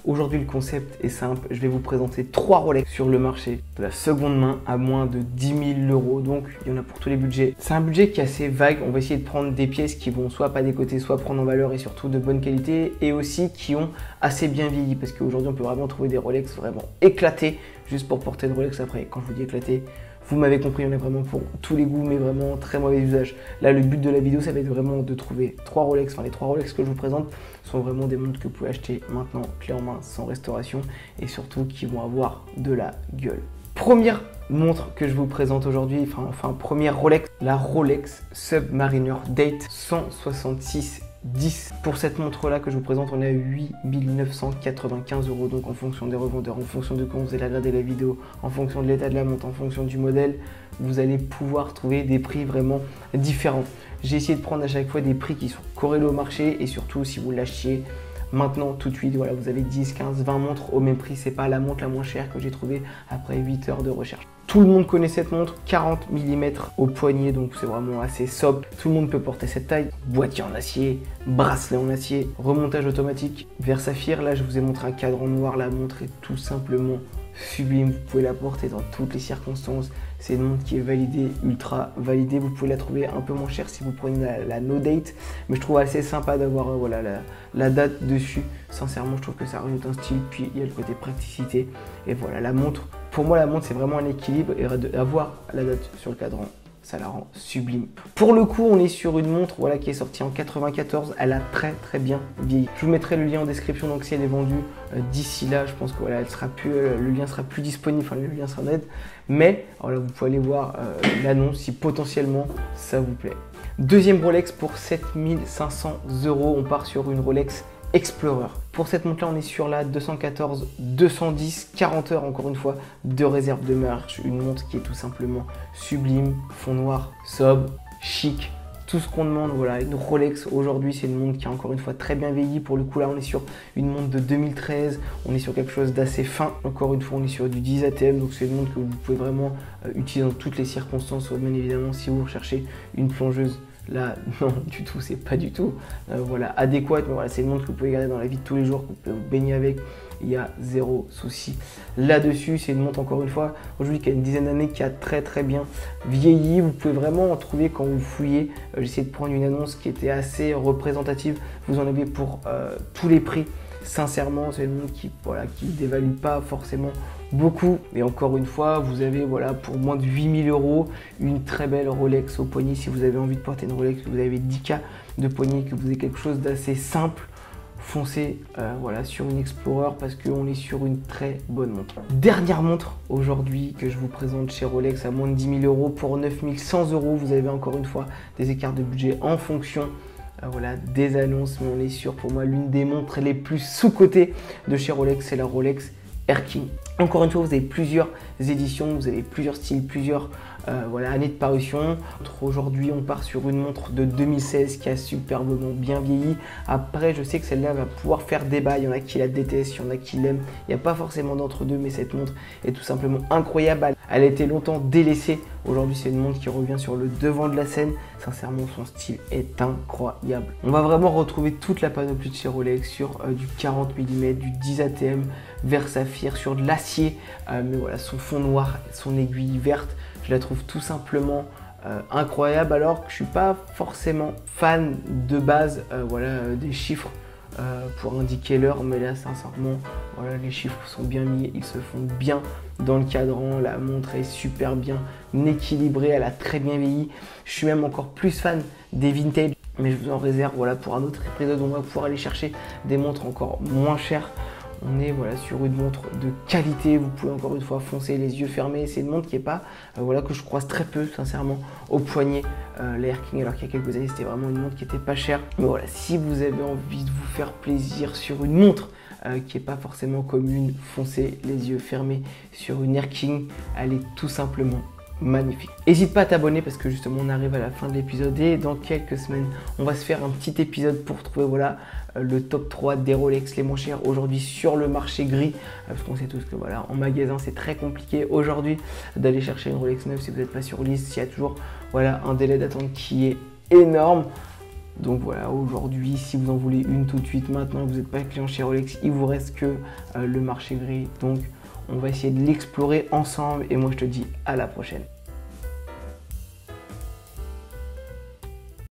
Aujourd'hui, le concept est simple. Je vais vous présenter 3 Rolex sur le marché de la seconde main à moins de 10 000 euros. Donc, il y en a pour tous les budgets. C'est un budget qui est assez vague. On va essayer de prendre des pièces qui vont soit pas décoter, soit prendre en valeur et surtout de bonne qualité et aussi qui ont assez bien vieilli parce qu'aujourd'hui, on peut vraiment trouver des Rolex vraiment éclatés juste pour porter une Rolex après. Quand je vous dis éclaté, vous m'avez compris, on est vraiment pour tous les goûts, mais vraiment très mauvais usage. Là, le but de la vidéo, ça va être vraiment de trouver 3 Rolex. Enfin, les 3 Rolex que je vous présente sont vraiment des montres que vous pouvez acheter maintenant, clé en main, sans restauration, et surtout qui vont avoir de la gueule. Première montre que je vous présente aujourd'hui, enfin première Rolex, la Rolex Submariner Date 166 10. Pour cette montre là que je vous présente, on est à 8 995 euros. Donc en fonction des revendeurs, en fonction de quand vous allez regarder la vidéo, en fonction de l'état de la montre, en fonction du modèle, vous allez pouvoir trouver des prix vraiment différents. J'ai essayé de prendre à chaque fois des prix qui sont corrélés au marché et surtout si vous l'achetiez maintenant tout de suite, voilà, vous avez 10, 15, 20 montres au même prix. C'est pas la montre la moins chère que j'ai trouvée après 8 heures de recherche. Tout le monde connaît cette montre, 40 mm au poignet, donc c'est vraiment assez sobre. Tout le monde peut porter cette taille. Boîtier en acier, bracelet en acier, remontage automatique, verre saphir. Là, je vous ai montré un cadran noir. La montre est tout simplement sublime. Vous pouvez la porter dans toutes les circonstances. C'est une montre qui est validée, ultra validée. Vous pouvez la trouver un peu moins chère si vous prenez la No Date. Mais je trouve assez sympa d'avoir voilà, la date dessus. Sincèrement, je trouve que ça rajoute un style. Puis il y a le côté praticité. Et voilà, la montre. Pour moi, la montre, c'est vraiment un équilibre. Et d'avoir la date sur le cadran, ça la rend sublime. Pour le coup, on est sur une montre voilà, qui est sortie en 94. Elle a très bien vieilli. Je vous mettrai le lien en description. Donc si elle est vendue d'ici là, je pense que voilà, elle sera plus, le lien sera plus disponible. Enfin, le lien sera net. Mais voilà, vous pouvez aller voir l'annonce si potentiellement ça vous plaît. Deuxième Rolex pour 7500 euros. On part sur une Rolex Explorer. Pour cette montre là, on est sur la 214-210, 40 heures encore une fois de réserve de marche. Une montre qui est tout simplement sublime, fond noir, sobre, chic. Tout ce qu'on demande, voilà, une Rolex aujourd'hui, c'est une montre qui a encore une fois très bien vieilli. Pour le coup là, on est sur une montre de 2013, on est sur quelque chose d'assez fin. Encore une fois, on est sur du 10 ATM, donc c'est une montre que vous pouvez vraiment utiliser dans toutes les circonstances. Bien évidemment, si vous recherchez une plongeuse, là, non du tout, c'est pas du tout voilà, adéquate, mais voilà, c'est une montre que vous pouvez garder dans la vie de tous les jours, que vous pouvez vous baigner avec, il y a zéro souci là-dessus. C'est une montre, encore une fois, aujourd'hui qui a une dizaine d'années, qui a très bien vieilli. Vous pouvez vraiment en trouver quand vous fouillez. J'ai essayé de prendre une annonce qui était assez représentative, vous en avez pour tous les prix. Sincèrement, c'est une montre qui voilà, qui dévalue pas forcément beaucoup. Et encore une fois, vous avez voilà, pour moins de 8 000 euros une très belle Rolex au poignet. Si vous avez envie de porter une Rolex, vous avez 10K de poignet, que vous avez quelque chose d'assez simple, foncez voilà, sur une Explorer parce qu'on est sur une très bonne montre. Dernière montre aujourd'hui que je vous présente chez Rolex à moins de 10 000 euros. Pour 9 100 euros, vous avez encore une fois des écarts de budget en fonction voilà, des annonces, mais on est sur pour moi l'une des montres les plus sous-cotées de chez Rolex, c'est la Rolex Air King. Encore une fois, vous avez plusieurs éditions, vous avez plusieurs styles, plusieurs voilà, années de parution. Aujourd'hui, on part sur une montre de 2016 qui a superbement bien vieilli. Après, je sais que celle-là va pouvoir faire débat. Il y en a qui la détestent, il y en a qui l'aiment. Il n'y a pas forcément d'entre-deux, mais cette montre est tout simplement incroyable. Elle a été longtemps délaissée. Aujourd'hui, c'est une montre qui revient sur le devant de la scène. Sincèrement, son style est incroyable. On va vraiment retrouver toute la panoplie de chez Rolex sur du 40 mm, du 10 ATM, verre saphir, sur de l'acier. Mais voilà, son fond noir, son aiguille verte, je la trouve tout simplement incroyable. Alors que je suis pas forcément fan de base voilà, des chiffres pour indiquer l'heure, mais là sincèrement voilà, les chiffres sont bien mis, ils se font bien dans le cadran, la montre est super bien équilibrée, elle a très bien vieilli. Je suis même encore plus fan des vintage, mais je vous en réserve voilà, pour un autre épisode. On va pouvoir aller chercher des montres encore moins chères. On est voilà, sur une montre de qualité, vous pouvez encore une fois foncer les yeux fermés. C'est une montre qui est pas, voilà, que je croise très peu sincèrement au poignet, l'Air King, alors qu'il y a quelques années c'était vraiment une montre qui était pas chère. Mais voilà, si vous avez envie de vous faire plaisir sur une montre qui n'est pas forcément commune, foncez les yeux fermés sur une Air King, elle est tout simplement magnifique. N'hésite pas à t'abonner parce que justement on arrive à la fin de l'épisode et dans quelques semaines on va se faire un petit épisode pour trouver voilà, le top 3 des Rolex les moins chers aujourd'hui sur le marché gris, parce qu'on sait tous que voilà, en magasin c'est très compliqué aujourd'hui d'aller chercher une Rolex neuve si vous n'êtes pas sur liste, s'il y a toujours voilà, un délai d'attente qui est énorme. Donc voilà, aujourd'hui, si vous en voulez une tout de suite, maintenant que vous n'êtes pas client chez Rolex, il vous reste que le marché gris. Donc on va essayer de l'explorer ensemble et moi je te dis à la prochaine.